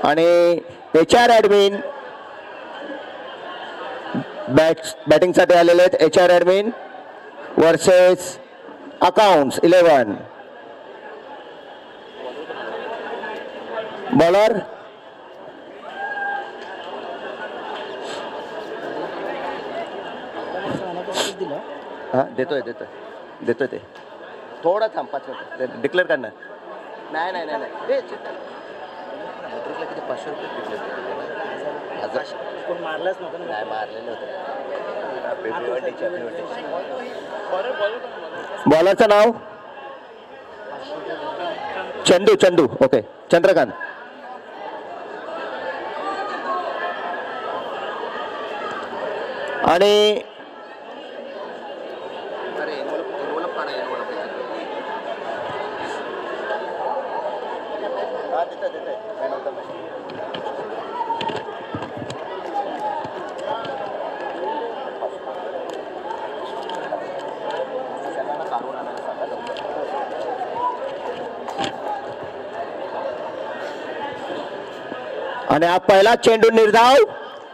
आणि HR admin बॅटिंगसाठी आलेले आहेत. HR admin versus accounts 11. Bowler देतोय ते थोडा थांब 5 मिनिट डिक्लेअर करणार. नाही किती 500 रुपये डिक्लेअर केले. मारलंच नव्हतं. नाही मारलेलं होतं. बॉलरचं नाव चंदू. ओके चंद्रकांत. आणि आणि हा पहिला चेंडू निर्धाव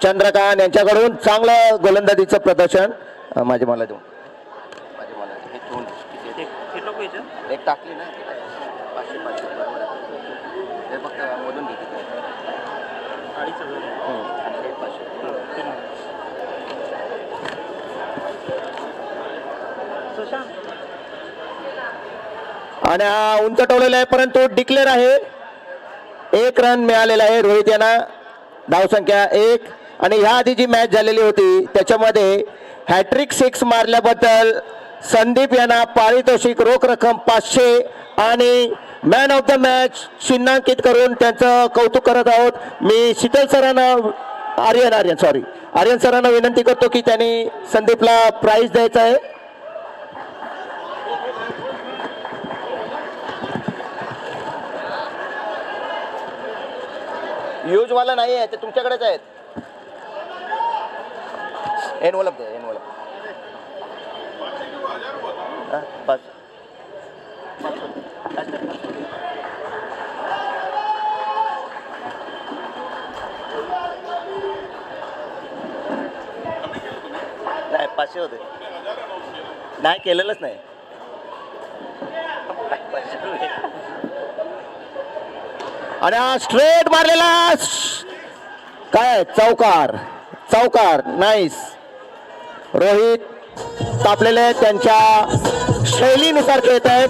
चंद्रकांत यांच्याकडून चांगलं गोलंदाजीचं प्रदर्शन. माझे मला देऊन एक टाकली ना 500 हे फक्त मोजून घेतली. आणि हा उंच टोललेला आहे परंतु डिक्लेअर आहे. 1 रन मिळालेला आहे रोहित यांना. धावसंख्या 1. आणि ह्या आधी जी मॅच झालेली होती त्याच्यामध्ये हॅट्रिक 6 मारल्याबद्दल संदीप यांना पारितोषिक रोख रक्कम 500 आणि मॅन ऑफ द मॅच चिन्हांकित करून त्यांचं कौतुक करत आहोत. मी शीतल सरांना आर्यन सरांना विनंती करतो की त्यांनी संदीपला प्राइज द्यायचं आहे. यूज वाला नाही आहे ते तुमच्याकडेच आहेत. एनवलप द्या एनवलप. बस नाही 500 होते. नाही केलेलंच नाही. आणि हा स्ट्रेट मारलेला काय चौकार नाईस. रोहित तापलेले त्यांच्या शैलीनुसार खेळत आहेत.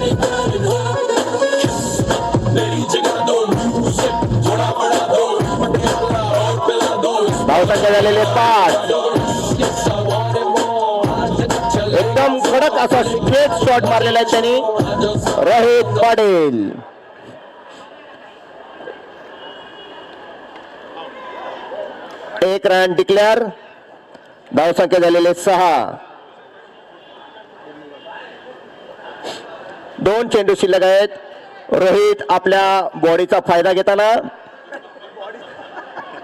धावसंख्या झालेले 5. एकदम कडक असा स्ट्रेट शॉट मारलेला आहे त्यांनी रोहित पाटील. एक रन डिक्लेअर. धावसंख्या झालेले 6. 2 चेंडू शिल्लक आहेत. रोहित आपल्या बॉडीचा फायदा घेताना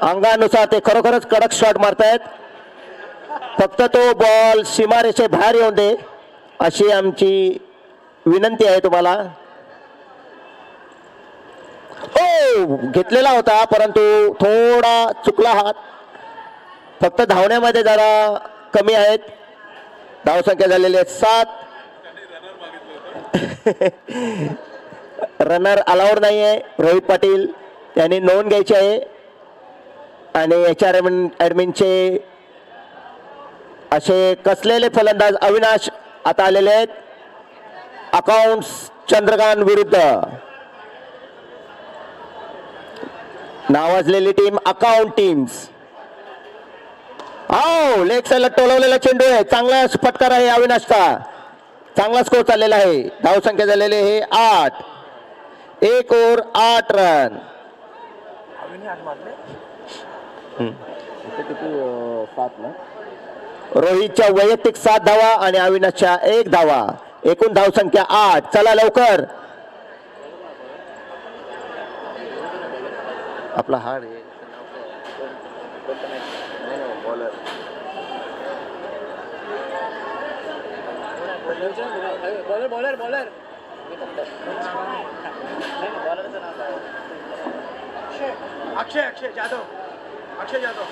अंगानुसार ते खरोखरच कडक शॉट मारतायत. फक्त तो बॉल सीमारेषे बाहेर येऊन दे अशी आमची विनंती आहे तुम्हाला. घेतलेला होता परंतु थोडा चुकला हात. फक्त धावण्यामध्ये जरा कमी आहेत. धावसंख्या झालेली 7. रनर अलाउड नाही आहे. रोहित पाटील त्यांनी नोंद घ्यायची आहे. आणि HR ॲडमिनचे असे कसलेले फलंदाज अविनाश आता आलेले आहेत. अकाउंट्स चंद्रकांत विरुद्ध नावाजलेली टीम अकाउंट टीम्स. लेग साईडला टोलवलेला चेंडू आहे. चांगला फटकार आहे अविनाशचा. चांगला स्कोर चाललेला आहे. धावसंख्या झालेली आहे 8. 1 ओव्हर 8 रन. रोहितच्या वैयक्तिक 7 धावा आणि अविनाशच्या 1 धावा. एकूण धावसंख्या 8. चला लवकर. आपला हाड आहे अक्षय अक्षय जाधव अक्षय जाधव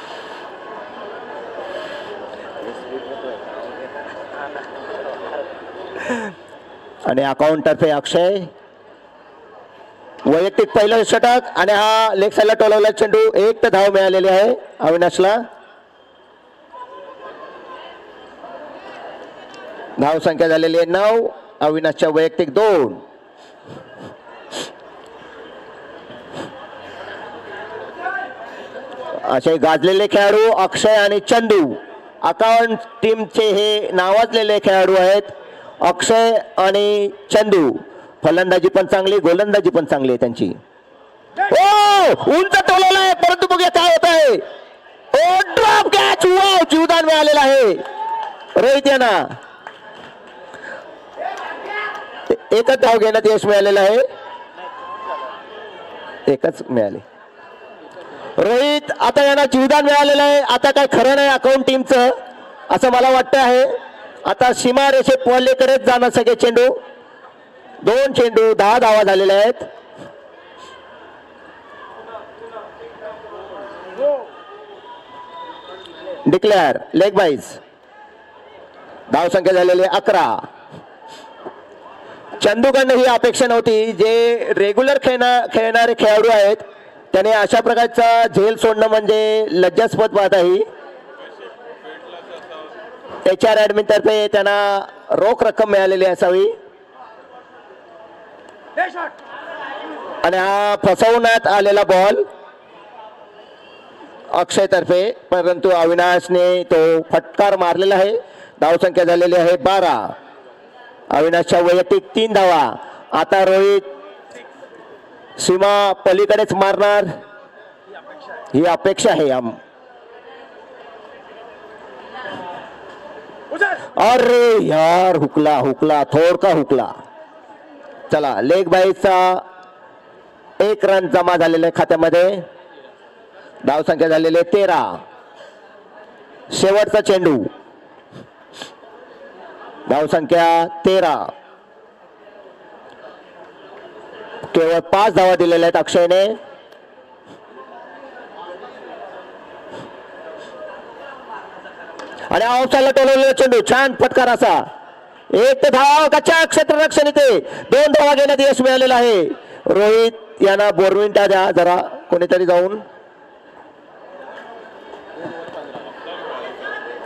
आणि अकाउंट तर्फे अक्षय वैयक्तिक पहिलं षटक आणि हा लेग साईडला टोलवला चेंडू. एक तर धाव मिळालेली आहे अविनाशला. धाव संख्या झालेली आहे 9. अविनाशच्या वैयक्तिक 2. असे गाजलेले खेळाडू अक्षय आणि चंदू अकाउंट टीमचे हे नावाजलेले खेळाडू आहेत. अक्षय आणि चंदू फलंदाजी पण चांगली, गोलंदाजी पण चांगली आहे त्यांची. ओ उंच टोलवला आहे परंतु बघूया काय होत आहे. ओ ड्रॉप कॅच. वाव जीवदान मिळालेलं आहे रोहित यांना. एकच धाव घेण्यात यश मिळालेलं आहे. एकच मिळाले. रोहित आता यांना जीवदान मिळालेलं आहे. आता काय खरं नाही अकाउंट टीमचं असं मला वाटतं आहे. आता सीमा रेषे पलीकडेच जाणार सगळे चेंडू. 2 चेंडू 10 धावा झालेल्या आहेत. Declare leg byes. धाव संख्या झालेली 11. चंदूकडनं ही अपेक्षा नव्हती. जे रेग्युलर खेळणारे खेळाडू आहेत त्याने अशा प्रकारचा झेल सोडणं म्हणजे लज्जास्पद बात आहे. HR ऍडमिन तर्फे त्यांना रोख रक्कम मिळालेली असावी. आणि हा फसवण्यात आलेला बॉल अक्षय तर्फे परंतु अविनाशने तो फटकार मारलेला आहे. धावसंख्या झालेली आहे 12. अविनाशच्या वैयक्तिक 3 धावा. आता रोहित सीमा पलीकडेच मारणार ही अपेक्षा आहे. अरे यार हुकला थोडका हुकला. चला लेग बाईचा 1 रन जमा झालेल्या खात्यामध्ये. धाव संख्या झालेली 13. शेवटचा चेंडू. धाव संख्या 13. केवळ 5 धावा दिलेल्या आहेत अक्षयने. आणि ऑफसाईडला टोलवलेला चेंडू. छान फटकार असा. 1 धाव कच्च्या क्षेत्ररक्षण इथे 2 धावा घेण्यात यश मिळालेलं आहे. रोहित यांना बोरविंटा द्या जरा कोणीतरी जाऊन.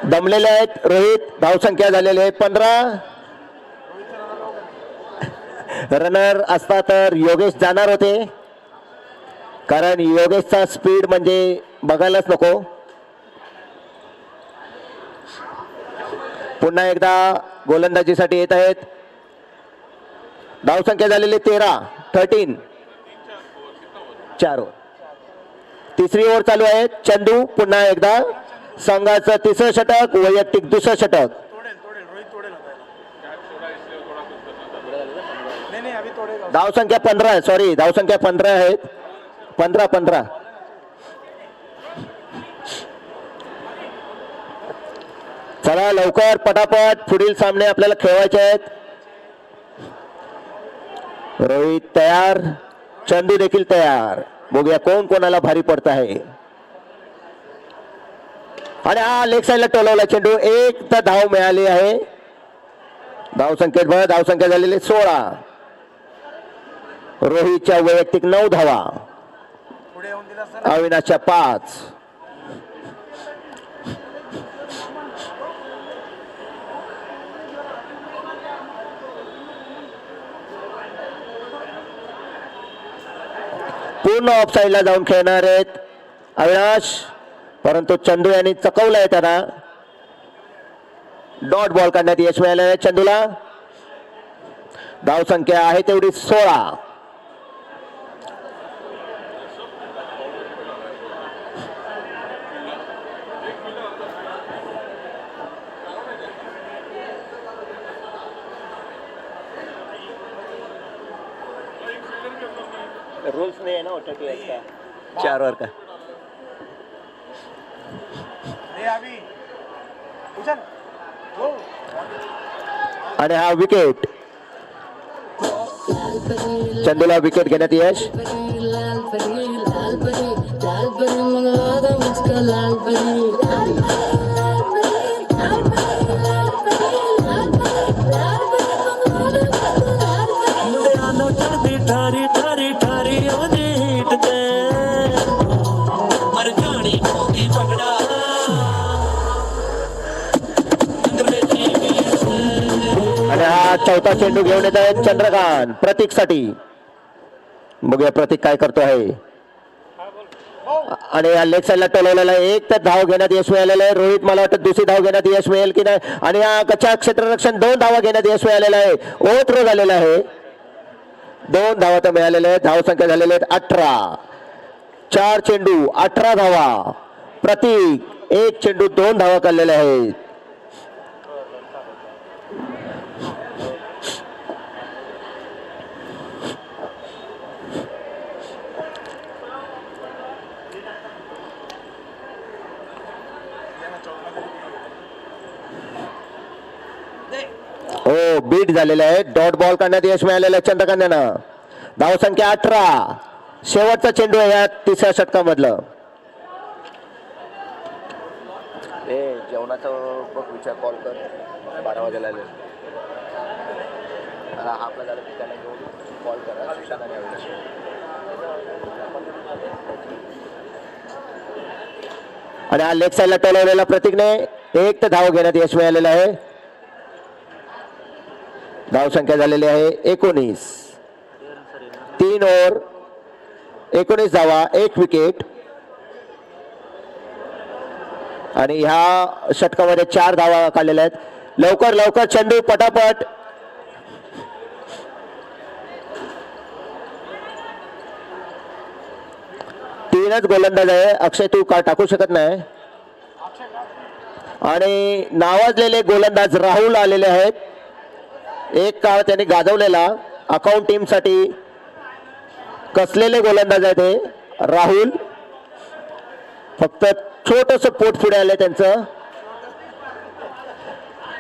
दमलेले आहेत रोहित. धावसंख्या झालेली आहे 15. रनर असता तर योगेश जाणार होते कारण योगेशचा स्पीड म्हणजे बघायलाच नको. पुन्हा एकदा गोलंदाजीसाठी येत आहेत. धावसंख्या झालेली 13. 4 ओव्हर. तिसरी ओव्हर चालू आहे. चंदू पुन्हा एकदा संघाचं 3रं षटक वैयक्तिक 2रं षटक. धावसंख्या 15. सॉरी धावसंख्या 15 आहेत. 15. चला लवकर पटापट पुढील सामने आपल्याला खेळवायचे आहेत. रोहित तयार. चंदू देखील तयार. बघूया कोण कोणाला भारी पडत आहे. आणि हा लेग साईडला टोलवला चेंडू. 1 तर धाव मिळाली आहे. धावसंख्या झालेली 16. रोहितच्या वैयक्तिक 9 धावा. अविनाशच्या 5. पूर्ण ऑफसाईडला जाऊन खेळणार आहेत अविनाश परंतु चंदू यांनी चकवलंय त्यांना. डॉट बॉल काढण्यात यश मिळालं आहे चंदूला. धाव संख्या आहे तेवढी 16. रूल्स नहीं है ना का 4 ओवर का. आणि हा विकेट. चंदूला विकेट घेण्यात यश. लाल परी मंगला मुझका लाल परी लाल ਮੁੰਡਿਆਂ ਚੜਦੀ ਠਾਰੀ ਠਾਰੀ ਠਾਰੀ ਉਹਦੀ ਹੀਟ ਤੇ ਮਰ ਜਾਣੀ ਉਹਦੀ ਪਗੜਾ अंग्रेजी बीट से आणि हा चौथा चेंडू घेऊन येत आहेत चंद्रकांत प्रतीकसाठी. बघूया प्रतीक काय करतो आहे. आणि या लेग साईडला टोलवलेला आहे. एक तर धाव घेण्यात यश मिळालेलं आहे. रोहित मला वाटतं दुसरी धाव घेण्यात यश मिळेल की नाही. आणि या कच्च्या क्षेत्ररक्षण 2 धावा घेण्यात यश मिळालेलं आहे. ओव्हर झालेला आहे. 2 धावा तर मिळालेल्या आहेत. धावसंख्या झालेल्या आहेत 18. 4 चेंडू 18 धावा. प्रतीक 1 चेंडू 2 धावा काढलेल्या आहेत. हो बीट झालेलं आहे. डॉट बॉल काढण्यात यश मिळालेलं आहे चंद्रकांतना. धावसंख्या 18. शेवटचा चेंडू आहे या तिसऱ्या षटकामधलं. जेवणाचं बघ विचार कॉल कर. 12 वाजायला आले. हा आपला झालं की त्याला घेऊन कॉल करा. आणि हा लेग साईडला टोलवलेला प्रतीकने 1 तर धाव घेण्यात यश मिळालेलं आहे. धावसंख्या झालेली आहे 19. 3 ओव्हर 19 धावा 1 विकेट. आणि ह्या षटकामध्ये 4 धावा काढलेल्या आहेत. लवकर लवकर चेंडू पटापट. तीनच गोलंदाज आहे. अक्षय तू का टाकू शकत नाही. आणि नावाजलेले गोलंदाज राहुल आलेले आहेत. एक काळ त्यांनी गाजवलेला अकाउंट टीम साठी कसलेले गोलंदाज आहे ते राहुल. फक्त छोटस पोट पुढे आलंय त्यांचं.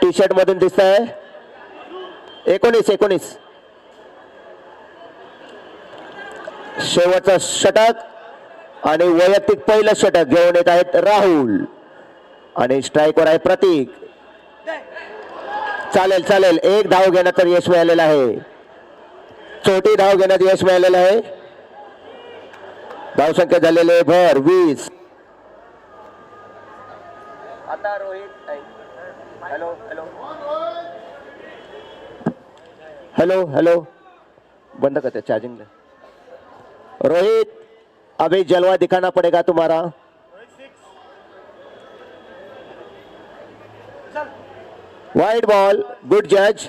टी शर्ट मधून दिसत आहे 19. शेवटचा षटक आणि वैयक्तिक पहिलं षटक घेऊन येत आहेत राहुल. आणि स्ट्राईकवर आहे प्रतीक. चालेल चालेल. 1 धाव घेण्यात तर यश मिळालेलं आहे. छोटी धाव घेण्यात यश मिळालेलं आहे. धावसंख्या झालेली आहे भर 20. आता Rohit hello hello hello hello बंद करते चार्जिंग. रोहित अभी जलवा दिखाना पड़ेगा तुम्हारा. वाईड बॉल गुड जज.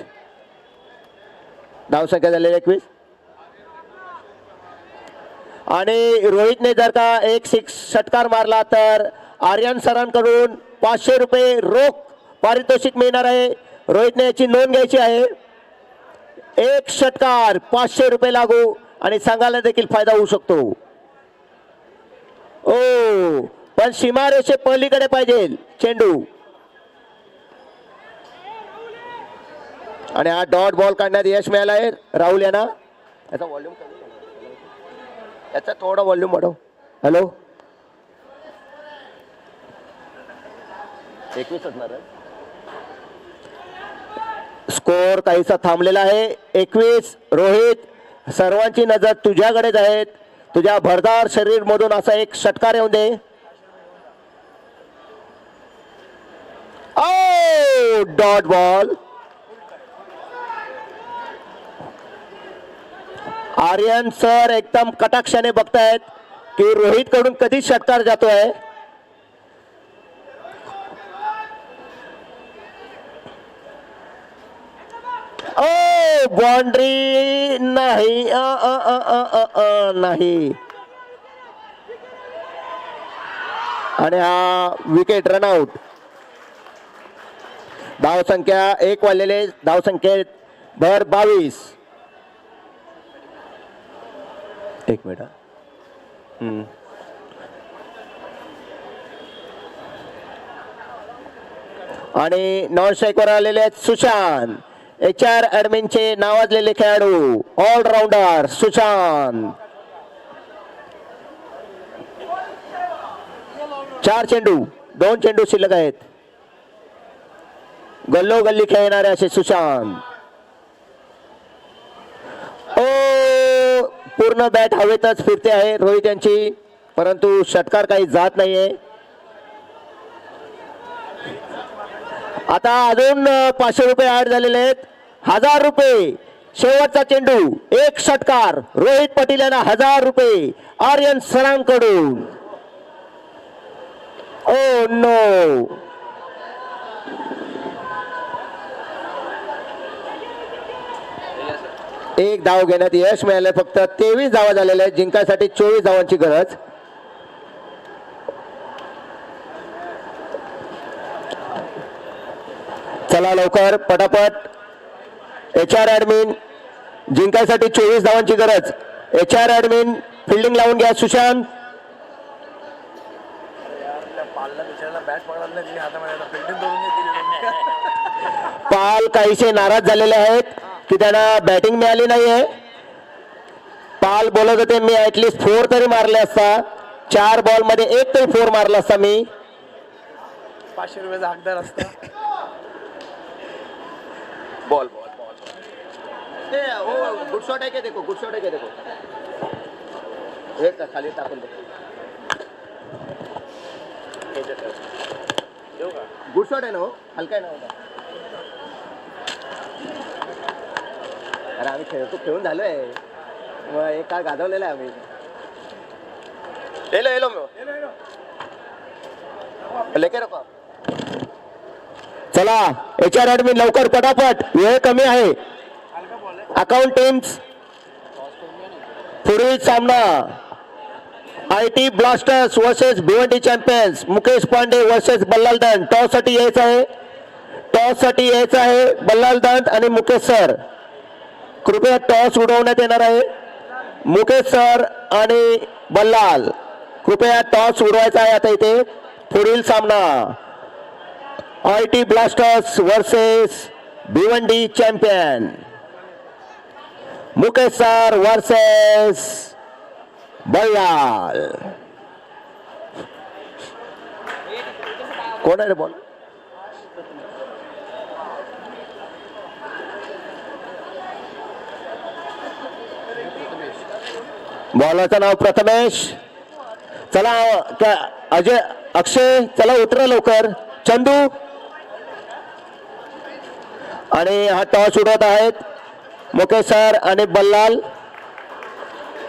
धावसंख्या झालेली 21. आणि रोहितने जर का एक षटकार मारला तर आर्यन सरांकडून 500 रुपये रोख पारितोषिक मिळणार आहे. रोहितने याची नोंद घ्यायची आहे. एक षटकार 500 रुपये लागू आणि संघाला देखील फायदा होऊ शकतो. ओ पण सीमारेषे पलीकडे पाहिजे चेंडू. आणि हा डॉट बॉल काढण्यात यश मिळालं आहे राहुल यांना. याचा व्हॉल्यूम याचा थोडा व्हॉल्यूम वाढव. हॅलो 21 असणार आहे. स्कोर काहीसा थांबलेला आहे 21. रोहित सर्वांची नजर तुझ्याकडेच आहे. तुझ्या भरदार शरीर मधून असा एक षटकार येऊन दे. Oh dot ball. Aryan sir एकदम कटाक्षाने बघतायत की रोहित कडून कधी षटकार जातोय. ओ बाउंड्री नाही. नाही. आणि हा विकेट रनआउट. धावसंख्या 1 वाढलेले. धावसंख्येत भर 22. 1 मिनिट. आणि नॉन स्ट्राईकवर आलेले आहेत सुशांत. HR ॲडमिनचे नावाजलेले खेळाडू ऑलराऊंडर सुशांत. 4 चेंडू, 2 चेंडू शिल्लक आहेत. गल्लोगल्ली खेळणारे असे सुशांत. ओ, पूर्ण बॅट हवेतच फिरते आहे रोहित यांची, परंतु षटकार काही जात नाहीये. आता अजून 500 रुपये ऍड झालेले आहेत. 1000 रुपये. शेवटचा चेंडू, एक षटकार. रोहित पाटील यांना 1000 रुपये आर्यन सरांकडून. ओ नो, एक धाव घेण्यात यश मिळालं. फक्त 23 धावा झालेल्या आहेत. जिंकायसाठी 24 धावांची गरज. चला लवकर पटापट. HR ऍडमिन, जिंकायसाठी 24 धावांची गरज. HR ऍडमिन फिल्डिंग लावून घ्या. सुशांत. पालला बिचारायला बॅट पकडला नाही तिने हातामध्ये, आता फिल्डिंग करून घेतली. पाल काहीसे नाराज झालेले आहेत की त्यांना बॅटिंग मिळाली नाहीये. पाल बोलत होते मी ऍटलिस्ट 4 तरी मारले असता. 4 बॉल मध्ये 1 तरी 4 मारला असता मी. 500 रुपयाचा हकदार असता. Ball ball ball. Good shot आहे का देखो, गुड शॉट आहे का देखो. एक खाली टाकून दे. गुड शॉट आहे ना, हलका आहे ना. अरे आम्ही खेळतो, खेळून झालोय. मग एक काळ गाजवलेला आहे आम्ही. एलो एलो लेके रखो. चला HR ऍडमिन लवकर पटापट, वेळ कमी आहे. अकाउंट टीम्स पुढील सामना IT blasters versus Bhiwandi champions. Mukesh Pande versus Ballal दंड. टॉस साठी यायचं आहे, टॉस साठी यायचं आहे बल्लाल दंड आणि मुकेश सर. कृपया टॉस उडवण्यात येणार आहे. मुकेश सर आणि बल्लाल, कृपया टॉस उडवायचा आहे आता इथे. पुढील सामना IT blasters versus Bhiwandi champion. Mukesh sir versus Ballal. कोण आहे रे बॉल? बॉलरचं नाव प्रथमेश. चला अजय, अक्षय, चला उतरा लवकर. चंदू आणि हा टॉस उडवत आहेत मुकेश सर आणि बल्लाल.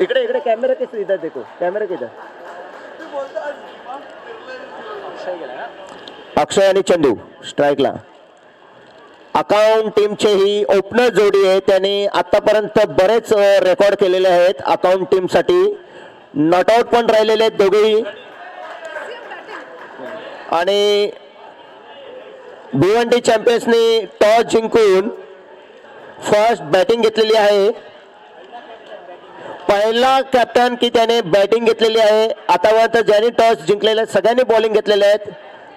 इकडे इकडे कॅमेरा किस इधर देखो, कॅमेरा किधर. अक्षय आणि चंदू स्ट्राईकला. अकाउंट टीमचे ही ओपनर जोडी आहे. त्यांनी आतापर्यंत बरेच रेकॉर्ड केलेले आहेत अकाउंट टीम साठी. नॉट आउट पण राहिलेले आहेत दोघेही. आणि भिवंडी चॅम्पियन्सनी टॉस जिंकून फर्स्ट बॅटिंग घेतलेली आहे. पहिला कॅप्टन की त्याने बॅटिंग घेतलेली आहे. आतापर्यंत ज्यांनी टॉस जिंकलेले सगळ्यांनी बॉलिंग घेतलेले आहेत.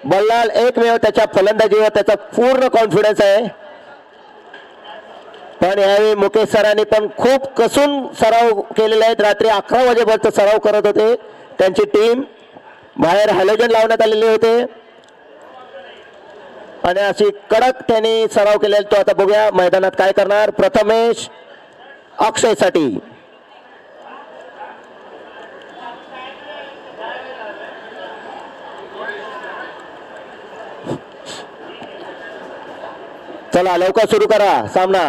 बल्लाल एकमेव त्याच्या फलंदाजीवर त्याचा पूर्ण कॉन्फिडन्स आहे. पण यावेळी मुकेश सरांनी पण खूप कसून सराव केलेले आहेत. रात्री 11 वाजेपर्यंत सराव करत होते. त्यांची टीम बाहेर हॅलोजन लावण्यात आलेले होते आणि अशी कडक त्यांनी सराव केलेला. तो आता बघूया मैदानात काय करणार. प्रथमेश अक्षय साठी. चला लवकर सुरू करा सामना.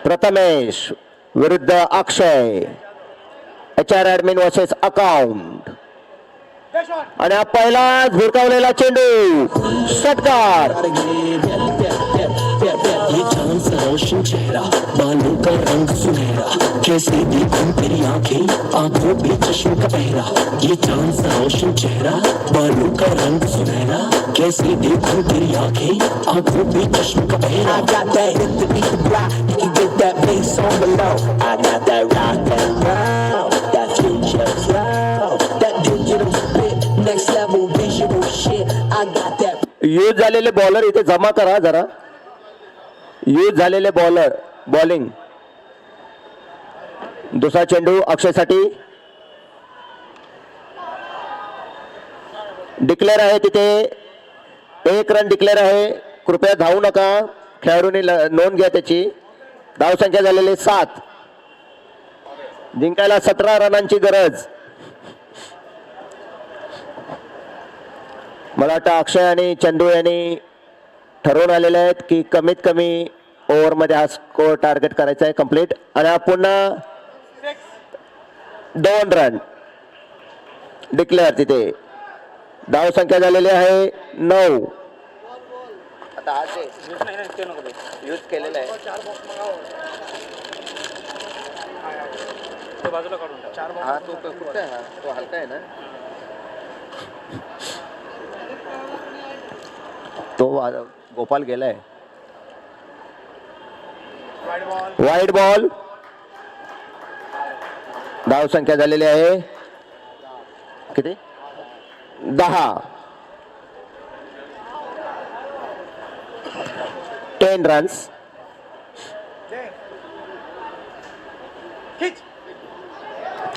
प्रथमेश विरुद्ध अक्षय. HR admin versus account. आणि हा पहिलाच भिरकावलेला चेंडू, षटकार. ये चांद सा रोशन चेहरा, बालों का रंग सुनहरा, कैसे देखूं तेरी आंखें, आंखों पे चश्मे का पहरा. ये चांद सा रोशन चेहरा, बालों का रंग सुनहरा, कैसे देखूं तेरी आंखें, आंखों पे चश्मे का पहरा. I got that hit to beat the block, you can get that bass on below. I got that rock and roll, that future flow, that digital spit, next level visual shit. I got that. Use झालेले bowler इथे जमा करा जरा. Use झालेले bowler bowling. दुसरा चेंडू अक्षयसाठी. Declare आहे तिथे, 1 रन डिक्लेअर आहे. कृपया धावू नका, खेळाडूंनी नोंद घ्या त्याची. धावसंख्या झालेली 7. जिंकायला 17 रनांची गरज. मला वाटतं अक्षय आणि चंदू यांनी ठरवून आलेले आहेत की कमीत कमी ओव्हरमध्ये हा स्कोअर टार्गेट करायचा आहे कम्प्लीट. आणि हा पुन्हा 2 रन डिक्लेअर तिथे. धावसंख्या झालेली आहे 9. आता आज यूज केलेला आहे. बाजूला काढून टाक. 4 हा तो कुठला आहे? हा तो हलका आहे ना, तो गोपाल गेलाय. Wide ball. धाव संख्या झालेली आहे किती? 10. 10 रन्स.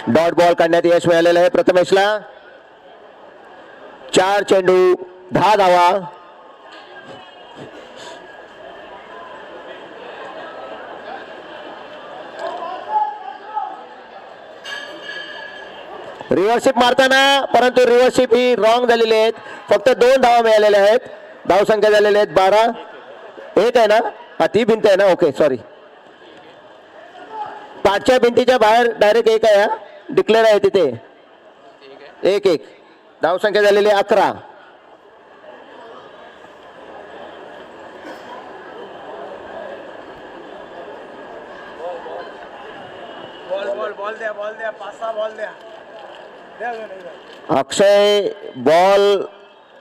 डॉट बॉल काढण्यात यश मिळालेलं आहे प्रथमेशला. 4 चेंडू 10 धावा. रिव्हर्शिप मारताना, परंतु रिव्हर्शिप ही रॉंग झालेली आहेत. फक्त 2 धावा मिळालेल्या आहेत. धाव संख्या झालेल्या आहेत 12. 1 आहे ना, हा ती भिंत आहे ना, ओके सॉरी. पाठच्या भिंतीच्या बाहेर डायरेक्ट 1 आहे. डिक्लेअर आहे तिथे 1-1. धाव संख्या झालेली 11. बॉल द्या 5-6 बॉल द्या. अक्षय बॉल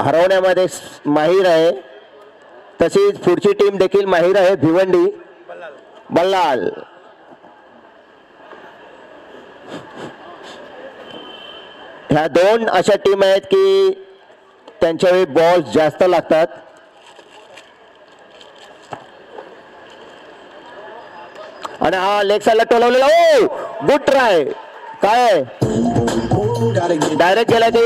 हरवण्यामध्ये माहीर आहे. तशीच पुढची टीम देखील माहीर आहे, भिवंडी बल्लाल. ह्या 2 अशा टीम आहेत की त्यांच्या वेळी बॉल जास्त लागतात. आणि हा लेग साईडला टोलवलेला. ओ गुड ट्राय. काय डायरेक्ट गेला ते.